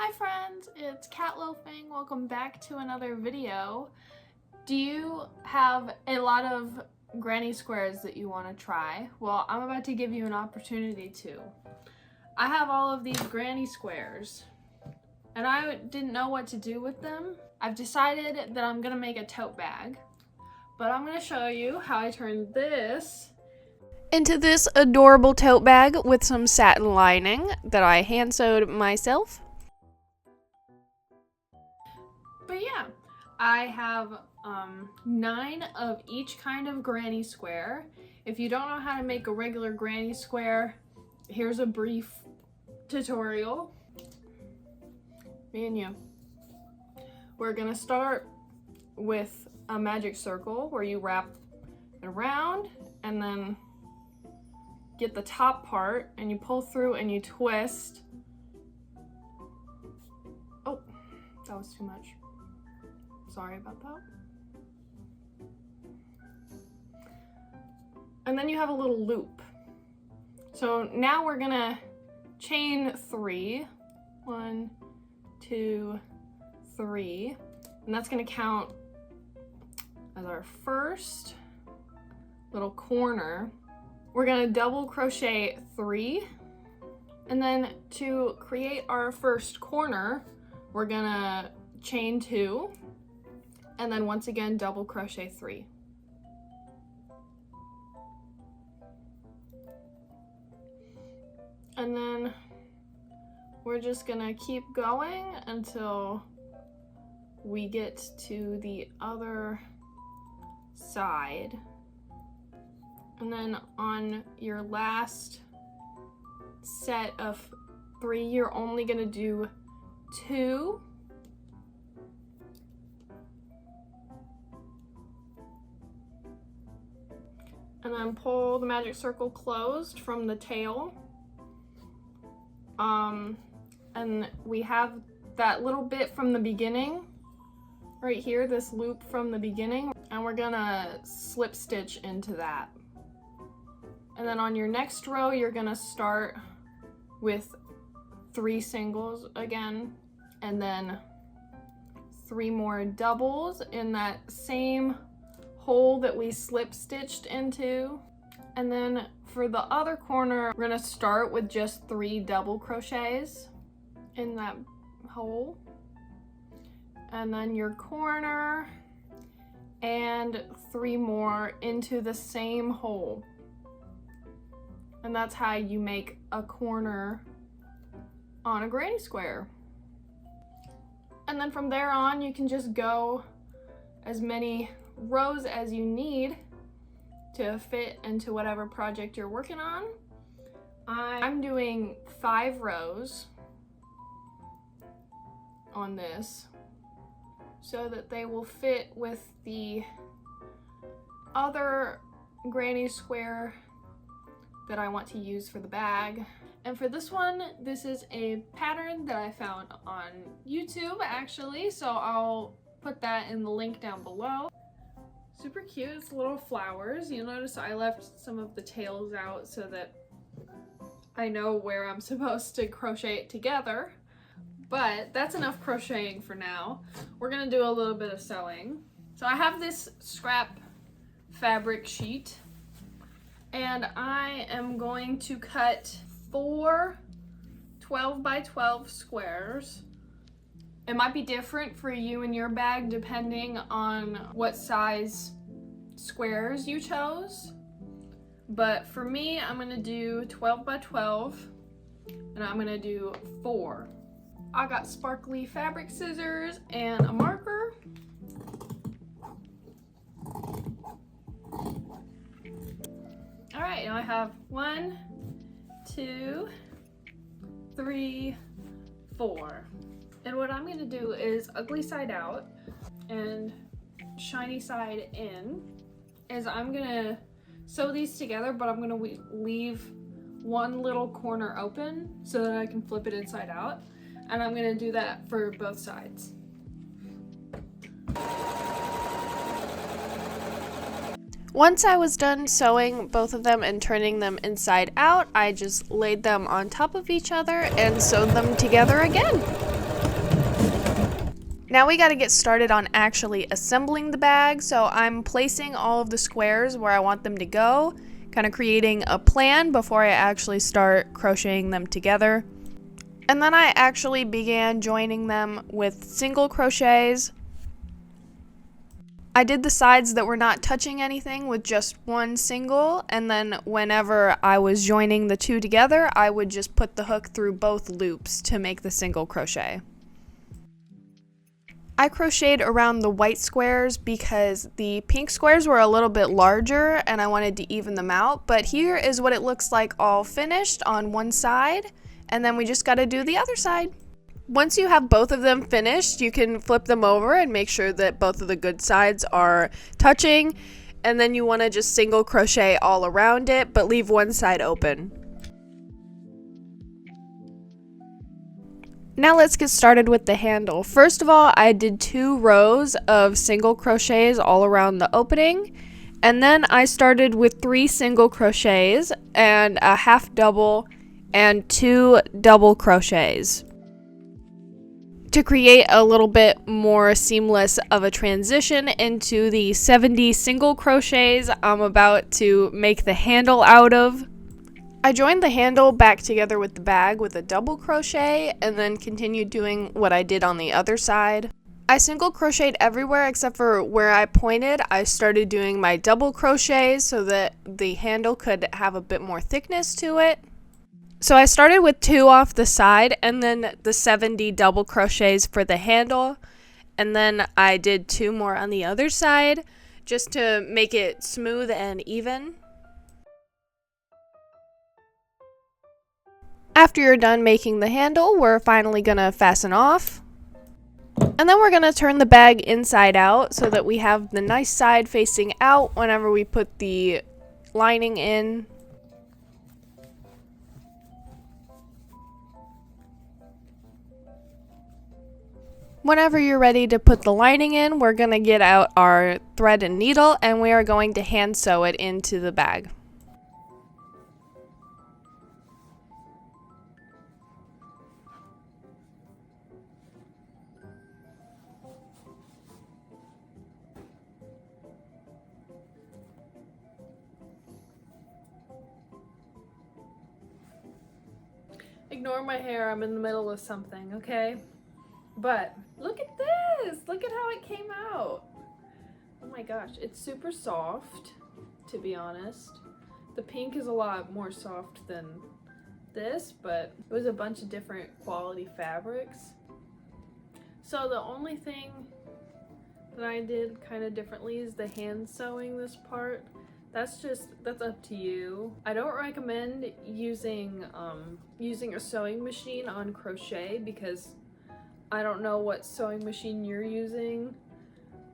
Hi friends, it's Cat Loafing. Welcome back to another video. Do you have a lot of granny squares that you want to try? Well, I'm about to give you an opportunity to. I have all of these granny squares and I didn't know what to do with them. I've decided that I'm gonna make a tote bag, but I'm gonna show you how I turned this into this adorable tote bag with some satin lining that I hand sewed myself. But yeah, I have 9 of each kind of granny square. If you don't know how to make a regular granny square, here's a brief tutorial. Me and you. We're gonna start with a magic circle where you wrap it around and then get the top part and you pull through and you twist. Oh, that was too much. Sorry about that. And then you have a little loop. So now we're gonna chain 3. 1, 2, 3. And that's gonna count as our first little corner. We're gonna double crochet 3. And then to create our first corner, we're gonna chain 2. And then once again, double crochet 3. And then we're just gonna keep going until we get to the other side. And then on your last set of 3, you're only gonna do 2. And then pull the magic circle closed from the tail. And we have that little bit from the beginning, right here, this loop from the beginning, and we're gonna slip stitch into that. And then on your next row, you're gonna start with 3 singles again, and then 3 more doubles in that same hole that we slip stitched into. And then for the other corner, we're gonna start with just 3 double crochets in that hole. And then your corner and 3 more into the same hole. And that's how you make a corner on a granny square. And then from there on, you can just go as many rows as you need to fit into whatever project you're working on. I'm doing 5 rows on this so that they will fit with the other granny square that I want to use for the bag. And for this one, this is a pattern that I found on YouTube actually, so I'll put that in the link down below. Super cute, it's little flowers. You'll notice I left some of the tails out so that I know where I'm supposed to crochet it together. But that's enough crocheting for now. We're gonna do a little bit of sewing. So I have this scrap fabric sheet and I am going to cut 4 12 by 12 squares. It might be different for you and your bag depending on what size squares you chose. But for me, I'm gonna do 12 by 12 and I'm gonna do 4. I got sparkly fabric scissors and a marker. All right, now I have 1, 2, 3, 4. And what I'm gonna do is ugly side out and shiny side in, is I'm gonna sew these together, but I'm gonna leave one little corner open so that I can flip it inside out. And I'm gonna do that for both sides. Once I was done sewing both of them and turning them inside out, I just laid them on top of each other and sewed them together again. Now we got to get started on actually assembling the bag, so I'm placing all of the squares where I want them to go, kind of creating a plan before I actually start crocheting them together. And then I actually began joining them with single crochets. I did the sides that were not touching anything with just one single, and then whenever I was joining the two together, I would just put the hook through both loops to make the single crochet. I crocheted around the white squares because the pink squares were a little bit larger and I wanted to even them out, but here is what it looks like all finished on one side, and then we just got to do the other side. Once you have both of them finished, you can flip them over and make sure that both of the good sides are touching, and then you want to just single crochet all around it, but leave one side open. Now let's get started with the handle. First of all, I did 2 rows of single crochets all around the opening, and then I started with 3 single crochets and a half double and 2 double crochets to create a little bit more seamless of a transition into the 70 single crochets I'm about to make the handle out of. I joined the handle back together with the bag with a double crochet and then continued doing what I did on the other side. I single crocheted everywhere except for where I pointed. I started doing my double crochets so that the handle could have a bit more thickness to it. So I started with 2 off the side and then the 70 double crochets for the handle, and then I did 2 more on the other side just to make it smooth and even. After you're done making the handle, we're finally gonna fasten off. And then we're gonna turn the bag inside out so that we have the nice side facing out whenever we put the lining in. Whenever you're ready to put the lining in, we're gonna get out our thread and needle and we are going to hand sew it into the bag. Ignore my hair, I'm in the middle of something, okay? But look at this! Look at how it came out! Oh my gosh, it's super soft, to be honest. The pink is a lot more soft than this, but it was a bunch of different quality fabrics. So the only thing that I did kind of differently is the hand sewing this part. That's up to you. I don't recommend using a sewing machine on crochet because I don't know what sewing machine you're using.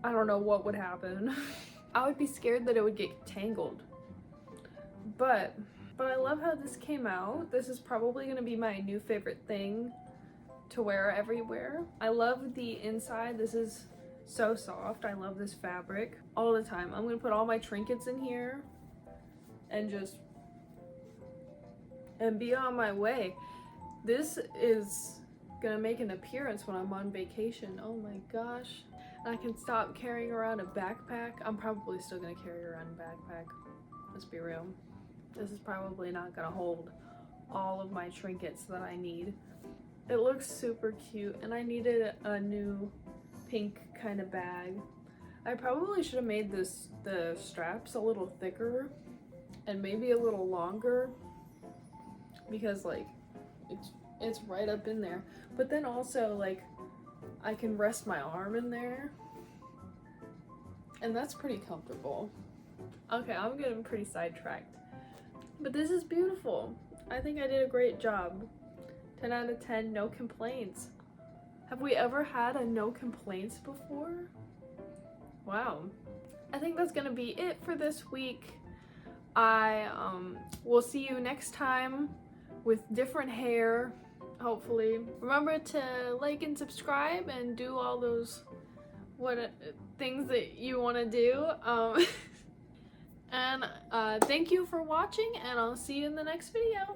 I don't know what would happen. I would be scared that it would get tangled. But I love how this came out. This is probably gonna be my new favorite thing to wear everywhere. I love the inside. This is so soft. I love this fabric all the time. I'm gonna put all my trinkets in here and be on my way. This is gonna make an appearance when I'm on vacation. Oh my gosh. And I can stop carrying around a backpack. I'm probably still gonna carry around a backpack. Let's be real. This is probably not gonna hold all of my trinkets that I need. It looks super cute and I needed a new pink kind of bag. I probably should have made the straps a little thicker and maybe a little longer because like it's right up in there, but then also like I can rest my arm in there and that's pretty comfortable. Okay, I'm getting pretty sidetracked, but this is beautiful. I think I did a great job. 10 out of 10, no complaints. Have we ever had a no complaints before? Wow. I think that's gonna be it for this week. I will see you next time with different hair, hopefully. Remember to like and subscribe and do all those things that you want to do. And thank you for watching, and I'll see you in the next video.